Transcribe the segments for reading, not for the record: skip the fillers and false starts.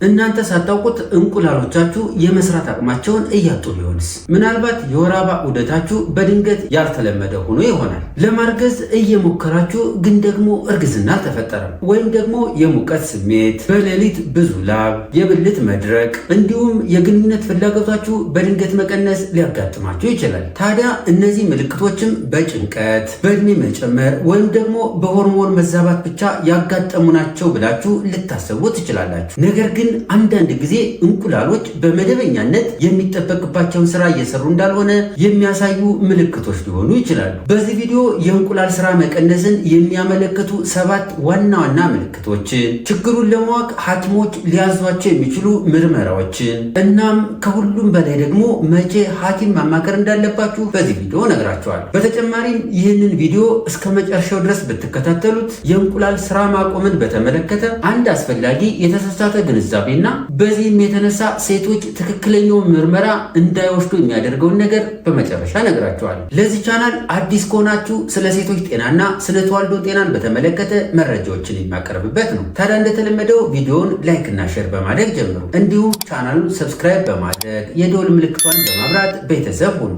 እናንተ ሳታውቁት እንቁላሎቻችሁ የመስራት አቅማቸውን እያጡ ቢሆንስ? ምናልባት የወር አበባ ዑደታችሁ በድንገት ያልተለመደ ሆኖ ይሆናል። ለማርገዝ እየሞከራችሁ ግን ደግሞ እርግዝና አልተፈጠረም። ወይም ደግሞ የሙቀት ስሜት፣ በሌሊት ብዙ ላብ፣ የብልት መድረቅ እንዲሁም የግንኙነት ፍላጎታችሁ በድንገት መቀነስ ሊያጋጥማችሁ ይችላል። ታዲያ እነዚህ ምልክቶችም በጭንቀት፣ በእድሜ መጨመር ወይም ደግሞ በሆርሞን መዛባት ብቻ ያጋጠሙ ናቸው ብላችሁ ልታሰቡ ትችላላችሁ። ነገር ግን አንዳንድ ጊዜ እንቁላሎች በመደበኛነት የሚጠበቅባቸውን ስራ እየሰሩ እንዳልሆነ የሚያሳዩ ምልክቶች ሊሆኑ ይችላሉ። በዚህ ቪዲዮ የእንቁላል ስራ መቀነስን የሚያመለክቱ 7 ዋና ዋና ምልክቶችን፣ ችግሩን ለማወቅ ሐኪሞች ሊያዟቸው የሚችሉ ምርመራዎችን እናም ከሁሉም በላይ ደግሞ መቼ ሐኪም ማማከር እንዳለባችሁ በዚህ ቪዲዮ ነግራችኋለሁ። በተጨማሪም ይህንን ቪዲዮ እስከ መጨረሻው ድረስ ብትከታተሉት የእንቁላል ስራ ማቆምን በተመለከተ አንድ አስፈላጊ የተሳሳተ ግንዛቤና በዚህም የተነሳ ሴቶች ትክክለኛውን ምርመራ እንዳይወስዱ የሚያደርገውን ነገር በመጨረሻ ነግራችኋለሁ። ለዚህ ቻናል አዲስ ከሆናችሁ ስለ ሴቶች ጤናና ስለ ተዋልዶ ጤናን በተመለከተ መረጃዎችን የሚያቀርብበት ነው። ታዲያ እንደተለመደው ቪዲዮውን ላይክ እና ሼር በማድረግ ጀምሩ። እንዲሁም ቻናሉን ሰብስክራይብ በማድረግ የደወል ምልክቷን በማብራት ቤተሰብ ሁኑ።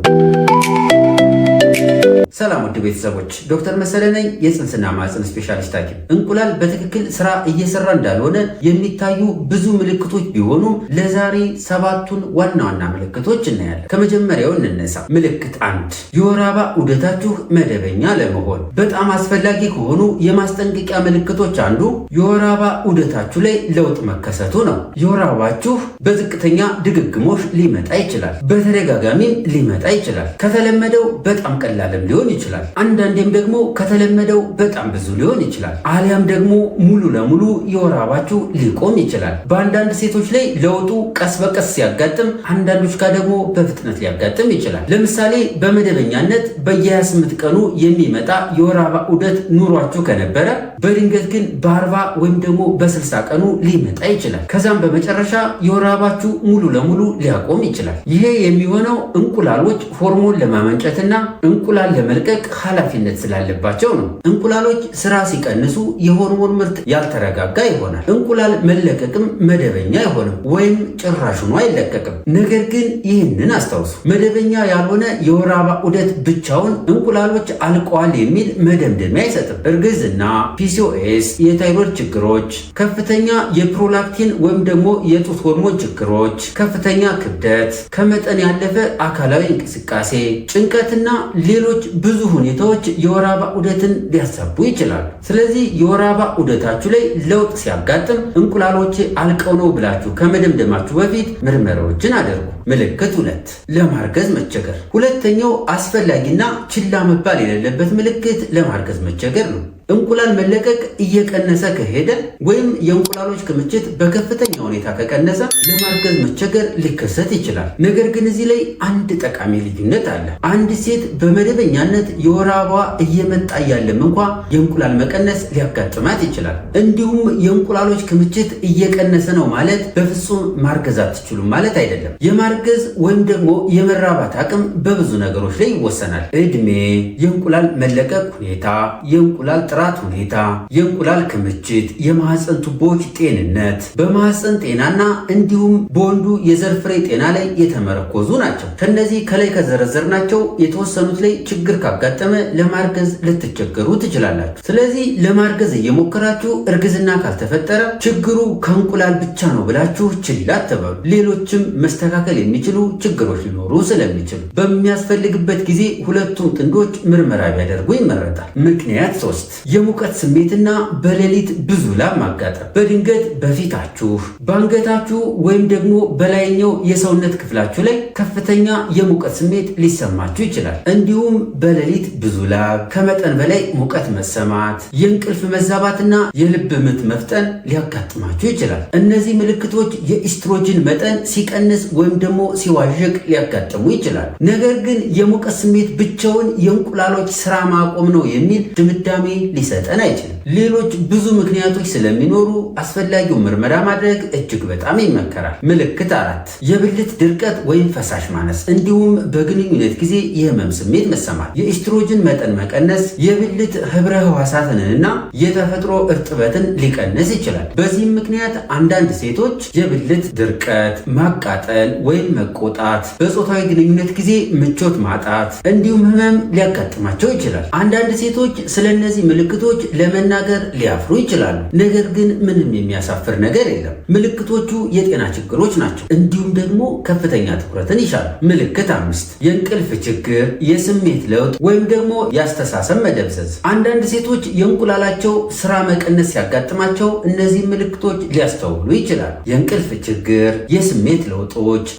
ሰላም ውድ ቤተሰቦች፣ ዶክተር መሰለ ነኝ፣ የጽንስና ማህፀን ስፔሻሊስት ሐኪም። እንቁላል በትክክል ስራ እየሰራ እንዳልሆነ የሚታዩ ብዙ ምልክቶች ቢሆኑም ለዛሬ 7ቱን ዋና ዋና ምልክቶች እናያለን። ከመጀመሪያው እንነሳ። ምልክት 1፣ የወር አበባ ዑደታችሁ መደበኛ ለመሆን። በጣም አስፈላጊ ከሆኑ የማስጠንቀቂያ ምልክቶች አንዱ የወር አበባ ዑደታችሁ ላይ ለውጥ መከሰቱ ነው። የወር አበባችሁ በዝቅተኛ ድግግሞሽ ሊመጣ ይችላል፣ በተደጋጋሚም ሊመጣ ይችላል። ከተለመደው በጣም ቀላልም ሊሆን ይችላል። አንዳንዴም ደግሞ ከተለመደው በጣም ብዙ ሊሆን ይችላል። አሊያም ደግሞ ሙሉ ለሙሉ የወር አበባችሁ ሊቆም ይችላል። በአንዳንድ ሴቶች ላይ ለውጡ ቀስ በቀስ ሲያጋጥም፣ አንዳንዶች ጋር ደግሞ በፍጥነት ሊያጋጥም ይችላል። ለምሳሌ በመደበኛነት በየ28 ቀኑ የሚመጣ የወር አበባ ዑደት ኑሯችሁ ከነበረ በድንገት ግን በ40 ወይም ደግሞ በ60 ቀኑ ሊመጣ ይችላል። ከዛም በመጨረሻ የወር አበባችሁ ሙሉ ለሙሉ ሊያቆም ይችላል። ይሄ የሚሆነው እንቁላሎች ሆርሞን ለማመንጨትና እንቁላል ለመልቀቅ ኃላፊነት ስላለባቸው ነው። እንቁላሎች ስራ ሲቀንሱ የሆርሞን ምርት ያልተረጋጋ ይሆናል። እንቁላል መለቀቅም መደበኛ አይሆንም ወይም ጭራሹኑ አይለቀቅም። ነገር ግን ይህንን አስታውሱ፣ መደበኛ ያልሆነ የወር አበባ ዑደት ብቻውን እንቁላሎች አልቀዋል የሚል መደምደሚያ አይሰጥም። እርግዝና፣ ፒሲኦኤስ፣ የታይሮይድ ችግሮች፣ ከፍተኛ የፕሮላክቲን ወይም ደግሞ የጡት ሆርሞን ችግሮች፣ ከፍተኛ ክብደት፣ ከመጠን ያለፈ አካላዊ እንቅስቃሴ፣ ጭንቀትና ሌሎች ብዙ ሁኔታዎች የወር አበባ ዑደትን ሊያሳቡ ይችላሉ። ስለዚህ የወር አበባ ዑደታችሁ ላይ ለውጥ ሲያጋጥም እንቁላሎች አልቀው ነው ብላችሁ ከመደምደማችሁ በፊት ምርመራዎችን አድርጉ። ምልክት 2፣ ለማርገዝ መቸገር። ሁለተኛው አስፈላጊና ችላ መባል የሌለበት ምልክት ለማርገዝ መቸገር ነው። እንቁላል መለቀቅ እየቀነሰ ከሄደ ወይም የእንቁላሎች ክምችት በከፍተኛ ሁኔታ ከቀነሰ ለማርገዝ መቸገር ሊከሰት ይችላል። ነገር ግን እዚህ ላይ አንድ ጠቃሚ ልዩነት አለ። አንድ ሴት በመደበኛነት የወር አበባ እየመጣ እያለም እንኳ የእንቁላል መቀነስ ሊያጋጥማት ይችላል። እንዲሁም የእንቁላሎች ክምችት እየቀነሰ ነው ማለት በፍጹም ማርገዝ አትችሉም ማለት አይደለም። የማርገዝ ወይም ደግሞ የመራባት አቅም በብዙ ነገሮች ላይ ይወሰናል። እድሜ፣ የእንቁላል መለቀቅ ሁኔታ፣ የእንቁላል ጥራት ሁኔታ፣ የእንቁላል ክምችት፣ የማህፀን ቱቦዎች ጤንነት፣ በማህፀን ጤናና እንዲሁም በወንዱ የዘር ፍሬ ጤና ላይ የተመረኮዙ ናቸው። ከነዚህ ከላይ ከዘረዘርናቸው የተወሰኑት ላይ ችግር ካጋጠመ ለማርገዝ ልትቸገሩ ትችላላችሁ። ስለዚህ ለማርገዝ እየሞከራችሁ እርግዝና ካልተፈጠረ ችግሩ ከእንቁላል ብቻ ነው ብላችሁ ችላ አትበሉ። ሌሎችም መስተካከል የሚችሉ ችግሮች ሊኖሩ ስለሚችሉ በሚያስፈልግበት ጊዜ ሁለቱም ጥንዶች ምርመራ ቢያደርጉ ይመረጣል። ምክንያት 3፣ የሙቀት ስሜትና በሌሊት ብዙ ላብ ማጋጠም። በድንገት በፊታችሁ፣ በአንገታችሁ ወይም ደግሞ በላይኛው የሰውነት ክፍላችሁ ላይ ከፍተኛ የሙቀት ስሜት ሊሰማችሁ ይችላል። እንዲሁም በሌሊት ብዙ ላብ፣ ከመጠን በላይ ሙቀት መሰማት፣ የእንቅልፍ መዛባትና የልብ ምት መፍጠን ሊያጋጥማችሁ ይችላል። እነዚህ ምልክቶች የኢስትሮጅን መጠን ሲቀንስ ወይም ደግሞ ሲዋዥቅ ሊያጋጥሙ ይችላል። ነገር ግን የሙቀት ስሜት ብቻውን የእንቁላሎች ስራ ማቆም ነው የሚል ድምዳሜ ሊሰጠን አይችልም። ሌሎች ብዙ ምክንያቶች ስለሚኖሩ አስፈላጊው ምርመራ ማድረግ እጅግ በጣም ይመከራል። ምልክት 4 የብልት ድርቀት ወይም ፈሳሽ ማነስ እንዲሁም በግንኙነት ጊዜ የህመም ስሜት መሰማት። የኢስትሮጅን መጠን መቀነስ የብልት ህብረ ህዋሳትንና የተፈጥሮ እርጥበትን ሊቀንስ ይችላል። በዚህም ምክንያት አንዳንድ ሴቶች የብልት ድርቀት፣ ማቃጠል ወይም መቆጣት፣ በጾታዊ ግንኙነት ጊዜ ምቾት ማጣት እንዲሁም ህመም ሊያጋጥማቸው ይችላል። አንዳንድ ሴቶች ስለ እነዚህ ምልክቶች ለመናገር ሊያፍሩ ይችላሉ። ነገር ግን ምንም የሚያሳፍር ነገር የለም። ምልክቶቹ የጤና ችግሮች ናቸው፣ እንዲሁም ደግሞ ከፍተኛ ትኩረትን ይሻሉ። ምልክት 5 የእንቅልፍ ችግር፣ የስሜት ለውጥ ወይም ደግሞ የአስተሳሰብ መደብዘዝ። አንዳንድ ሴቶች የእንቁላላቸው ስራ መቀነስ ሲያጋጥማቸው እነዚህ ምልክቶች ሊያስተውሉ ይችላሉ። የእንቅልፍ ችግር፣ የስሜት ለውጦች፣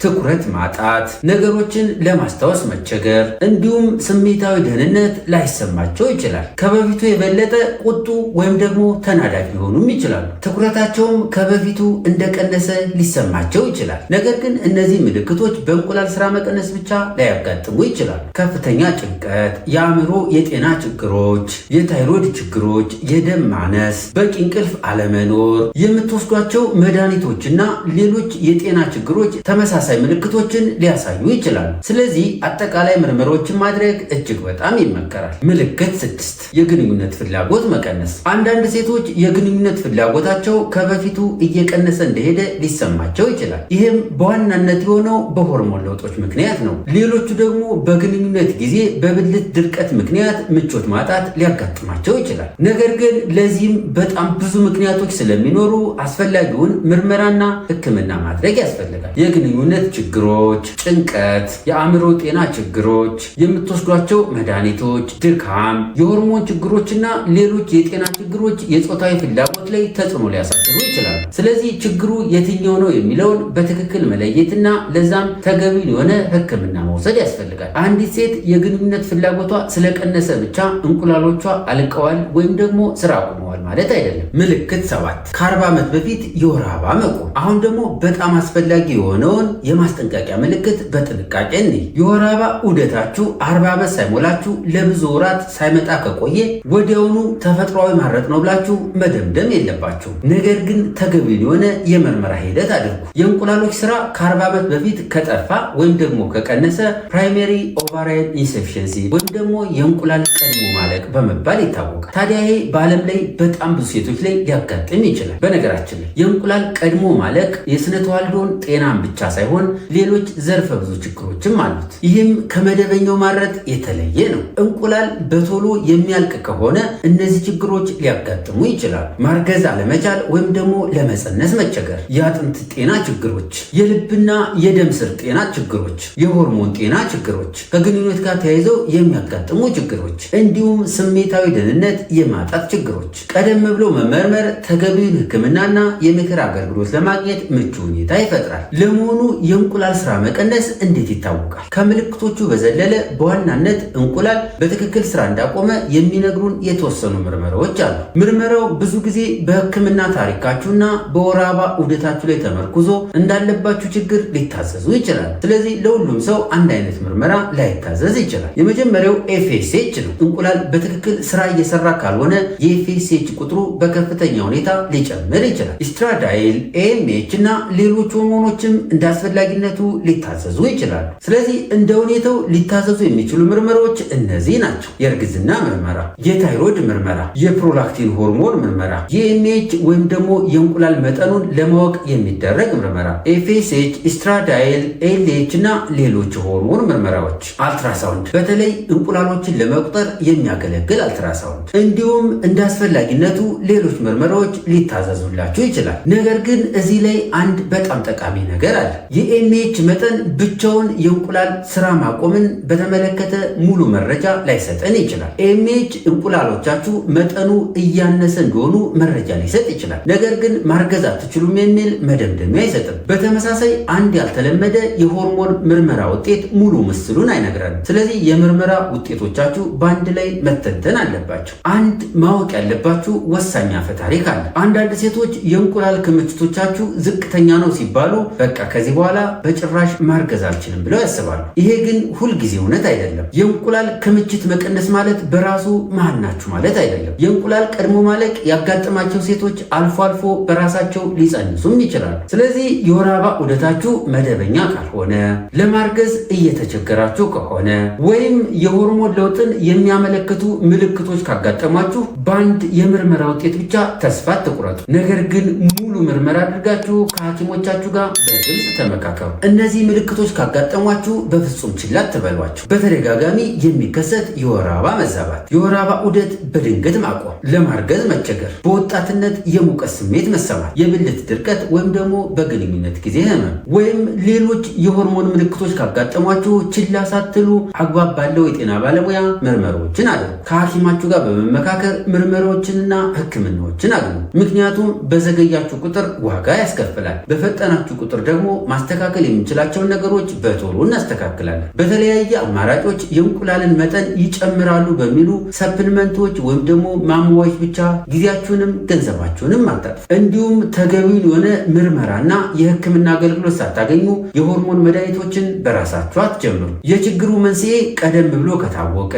ትኩረት ማጣት፣ ነገሮችን ለማስታወስ መቸገር እንዲሁም ስሜታዊ ደህንነት ላይሰማቸው ይችላል። ከበፊቱ የበለጠ ቁጡ ወይም ደግሞ ተናዳጅ ሊሆኑም ይችላሉ። ትኩረታቸውም ከበፊቱ እንደቀነሰ ሊሰማቸው ይችላል። ነገር ግን እነዚህ ምልክቶች በእንቁላል ስራ መቀነስ ብቻ ላያጋጥሙ ይችላሉ። ከፍተኛ ጭንቀት፣ የአእምሮ የጤና ችግሮች፣ የታይሮይድ ችግሮች፣ የደም ማነስ፣ በቂ እንቅልፍ አለመኖር፣ የምትወስዷቸው መድኃኒቶችና ሌሎች የጤና ችግሮች ተመሳሳይ ምልክቶችን ሊያሳዩ ይችላሉ። ስለዚህ አጠቃላይ ምርመራዎችን ማድረግ እጅግ በጣም ይመከራል። ምልክት 6 የግንኙነት ፍላጎት መቀነስ። አንዳንድ ሴቶች የግንኙነት ፍላጎታቸው ከበፊቱ እየቀነሰ እንደሄደ ሊሰማቸው ይችላል። ይህም በዋናነት የሆነው በሆርሞን ለውጦች ምክንያት ነው። ሌሎቹ ደግሞ በግንኙነት ጊዜ በብልት ድርቀት ምክንያት ምቾት ማጣት ሊያጋጥማቸው ይችላል። ነገር ግን ለዚህም በጣም ብዙ ምክንያቶች ስለሚኖሩ አስፈላጊውን ምርመራና ሕክምና ማድረግ ያስፈልጋል። የግንኙነት ችግሮች፣ ጭንቀት፣ የአእምሮ ጤና ችግሮች፣ የምትወስዷቸው መድኃኒቶች፣ ድካም፣ የሆርሞን ችግሮችና ሌሎች የጤና ችግሮች የጾታዊ ፍላጎት ላይ ተጽዕኖ ሊያሳድሩ ይችላሉ። ስለዚህ ችግሩ የትኛው ነው የሚለውን በትክክል መለየትና ለዛም ተገቢ የሆነ ሕክምና መውሰድ ያስፈልጋል። አንዲት ሴት የግንኙነት ፍላጎቷ ስለቀነሰ ብቻ እንቁላሎቿ አልቀዋል ወይም ደግሞ ስራ አቁመዋል ማለት አይደለም። ምልክት 7 ከ40 ዓመት በፊት የወር አበባ መቆም። አሁን ደግሞ በጣም አስፈላጊ የሆነውን የማስጠንቀቂያ ምልክት በጥንቃቄ እንይ። የወር አበባ ዑደታችሁ 40 ዓመት ሳይሞላችሁ ለብዙ ወራት ሳይመጣ ከቆየ ወዲያውኑ ተፈጥሯዊ ማረጥ ነው ብላችሁ መደምደም የለባችሁ። ነገር ግን ተገቢ የሆነ የምርመራ ሂደት አድርጉ። የእንቁላሎች ስራ ከ40 ዓመት በፊት ከጠፋ ወይም ደግሞ ከቀነሰ ፕራይሜሪ ኦቫሪያን ኢንሰፊሽንሲ ወይም ደግሞ የእንቁላል ቀድሞ ማለቅ በመባል ይታወቃል። ታዲያ ይሄ በዓለም ላይ በጣም ብዙ ሴቶች ላይ ሊያጋጥም ይችላል። በነገራችን ላይ የእንቁላል ቀድሞ ማለቅ የስነ ተዋልዶን ጤናን ብቻ ሳይሆን ሌሎች ዘርፈ ብዙ ችግሮችም አሉት። ይህም ከመደበኛው ማረጥ የተለየ ነው። እንቁላል በቶሎ የሚያልቅ ከሆነ እነዚህ ችግሮች ሊያጋጥሙ ይችላሉ። ማርገዝ አለመቻል ወይም ደግሞ ለመፀነስ መቸገር፣ የአጥንት ጤና ችግሮች፣ የልብና የደም ስር ጤና ችግሮች፣ የሆርሞን ጤና ችግሮች፣ ከግንኙነት ጋር ተያይዘው የሚያጋጥሙ ችግሮች እንዲሁም ስሜታዊ ደህንነት የማጣት ችግሮች። ቀደም ብሎ መመርመር ተገቢውን ሕክምናና የምክር አገልግሎት ለማግኘት ምቹ ሁኔታ ይፈጥራል። ለመሆኑ የእንቁላል ስራ መቀነስ እንዴት ይታወቃል? ከምልክቶቹ በዘለለ በዋናነት እንቁላል በትክክል ስራ እንዳቆመ የሚነግሩን የተወሰኑ ምርመራዎች አሉ። ምርመራው ብዙ ጊዜ በሕክምና ታሪካችሁና በወር አበባ ዑደታችሁ ላይ ተመርኩዞ እንዳለባችሁ ችግር ሊታዘዙ ይችላል። ስለዚህ ለሁሉም ሰው አንድ አይነት ምርመራ ላይታዘዝ ይችላል። የመጀመሪያው ኤፍኤስኤች ነው። እንቁላል በትክክል ስራ እየሰራ ካልሆነ የኤፍኤስኤች ቁጥሩ በከፍተኛ ሁኔታ ሊጨምር ይችላል። ኢስትራዳይል፣ ኤኤምኤች እና ሌሎች ሆርሞኖችም እንደ አስፈላጊነቱ ሊታዘዙ ይችላሉ። ስለዚህ እንደ ሁኔታው ሊታዘዙ የሚችሉ ምርመራዎች እነዚህ ናቸው። የእርግዝና ምርመራ፣ የታይሮይድ ምርመራ፣ የፕሮላክቲን ሆርሞን ምርመራ፣ የኤምኤች ወይም ደግሞ የእንቁላል መጠኑን ለማወቅ የሚደረግ ምርመራ፣ ኤፍኤስኤች፣ ኢስትራዳይል፣ ኤልኤች እና ሌሎች ሆርሞን ምርመራዎች፣ አልትራሳውንድ፣ በተለይ እንቁላሎችን ለመቁጠር የሚያገለግል አልትራሳውንድ፣ እንዲሁም እንደ አስፈላጊነቱ ሌሎች ምርመራዎች ሊታዘዙላችሁ ይችላል። ነገር ግን እዚህ ላይ አንድ በጣም ጠቃሚ ነገር አለ። የኤምኤች መጠን ብቻውን የእንቁላል ስራ ማቆምን በተመለከተ ሙሉ መረጃ ላይሰጠን ይችላል። ኤምኤች እንቁላሎቻችሁ መጠኑ እያነሰ እንደሆኑ መረጃ ሊሰጥ ይችላል። ነገር ግን ማርገዝ አትችሉም የሚል መደምደሚያ አይሰጥም። በተመሳሳይ አንድ ያልተለመደ የሆርሞን ምርመራ ውጤት ሙሉ ምስሉን አይነግረንም። ስለዚህ የምርመራ ውጤቶቻችሁ በአንድ ላይ መተንተን አለባቸው። አንድ ማወቅ ያለባችሁ ወሳኝ አፈ ታሪክ አለ። አንዳንድ ሴቶች የእንቁላል ክምችቶቻችሁ ዝቅተኛ ነው ሲባሉ በቃ ከዚህ በኋላ በጭራሽ ማርገዝ አልችልም ብለው ያስባሉ። ይሄ ግን ሁልጊዜ እውነት አይደለም። የእንቁላል ክምችት መቀነስ ማለት በራሱ መሃናችሁ ናችሁ ማለት አይደለም። የእንቁላል ቀድሞ ማለቅ ያጋጠማቸው ሴቶች አልፎ አልፎ በራሳቸው ሊጸንሱም ይችላሉ። ስለዚህ የወር አበባ ዑደታችሁ መደበኛ ካልሆነ፣ ለማርገዝ እየተቸገራችሁ ከሆነ ወይም የሆርሞን ለውጥን የሚያመለክቱ ምልክቶች ካጋጠሟችሁ በአንድ የምርመራ ውጤት ብቻ ተስፋ አትቁረጡ። ነገር ግን ሙሉ ምርመራ አድርጋችሁ ከሐኪሞቻችሁ ጋር በግልጽ ተመካከሩ። እነዚህ ምልክቶች ካጋጠሟችሁ በፍጹም ችላ አትበሏቸው። በተደጋጋሚ የሚከሰት የወር አበባ መዛባት፣ የወር አበባ ዑደት በድንገት ማቆም፣ ለማርገዝ መቸገር፣ በወጣትነት የሙቀት ስሜት መሰማት፣ የብልት ድርቀት ወይም ደግሞ በግንኙነት ጊዜ ህመም ወይም ሌሎች የሆርሞን ምልክቶች ካጋጠሟችሁ ችላ ሳትሉ አግባብ ባለው የጤና ባለሙያ ምርመራዎችን አድርጉ። ከሐኪማችሁ ጋር በመመካከር ምርመራዎችንና ሕክምናዎችን አግኙ። ምክንያቱም በዘገያችሁ ቁጥር ዋጋ ያስከፍላል። በፈጠናችሁ ቁጥር ደግሞ ማስተካከል የምንችላቸውን ነገሮች በቶሎ እናስተካክላለን። በተለያየ አማራጮች የእንቁላልን መጠን ይጨምራሉ በሚሉ ሰፕልመንቶች ወይም ደግሞ ማሟዎች ብቻ ጊዜያችሁንም ገንዘባችሁንም አታጥፉ። እንዲሁም ተገቢውን የሆነ ምርመራና የህክምና አገልግሎት ሳታገኙ የሆርሞን መድኃኒቶችን በራሳችሁ አትጀምሩ። የችግሩ መንስኤ ቀደም ብሎ ከታወቀ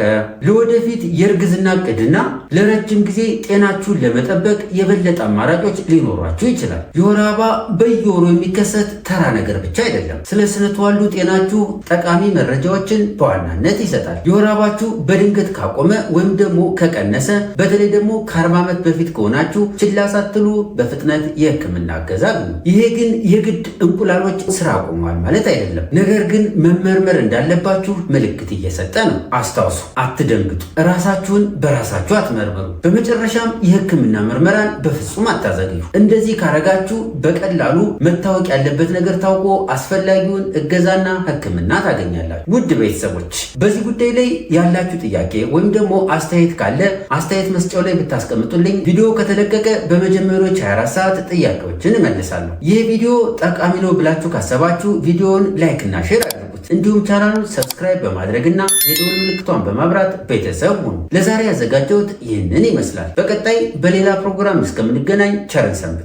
ለወደፊት የእርግዝና እቅድና ለረጅም ጊዜ ጤናችሁን ለመጠበቅ የበለጠ አማራጮች ሊኖሯችሁ ይችላል። የወር አበባ በየወሩ የሚከሰት ተራ ነገር ብቻ አይደለም። ስለ ስነ ተዋልዶ ጤናችሁ ጠቃሚ መረጃዎችን በዋናነት ይሰጣል። የወር አበባችሁ በድንገት ካቆመ ወይም ደግሞ ከቀነሰ፣ በተለይ ደግሞ ከ40 ዓመት በፊት ከሆናችሁ ችላ ሳትሉ በፍጥነት የህክምና እገዛ አግኙ። ይሄ ግን የግድ እንቁላሎች ስራ አቁመዋል ማለት አይደለም። ነገር ግን መመርመር እንዳለባችሁ ምልክት እየሰጠ ነው። አስታውሱ፣ አትደንግጡ። ራሳችሁን በራሳችሁ አትመርምሩ። በመጨረሻም የህክምና ምርመራን በፍጹም አታዘግዩ። እንደዚህ ካረጋችሁ በቀላሉ መታወቅ ያለበት ነገር ታውቆ አስፈላጊውን እገዛና ህክምና ታገኛላችሁ። ውድ ቤተሰቦች በዚህ ጉዳይ ላይ ያላችሁ ጥያቄ ወይም ደግሞ አስተያየት ካለ አስተያየት መስጫው ላይ ብታስቀምጡልኝ ቪዲዮ ከተለቀቀ በመጀመሪያዎች 24 ሰዓት ጥያቄዎችን እመልሳለሁ። ይህ ቪዲዮ ጠቃሚ ነው ብላችሁ ካሰባችሁ ቪዲዮውን ላይክ እና ሼር አድርጉት። እንዲሁም ቻናሉን ሰብስክራይብ በማድረግና የደወል ምልክቷን በማብራት ቤተሰብ ሁኑ። ለዛሬ ያዘጋጀሁት ይህንን ይመስላል። በቀጣይ በሌላ ፕሮግራም እስከምንገናኝ ቸርን ሰንብት።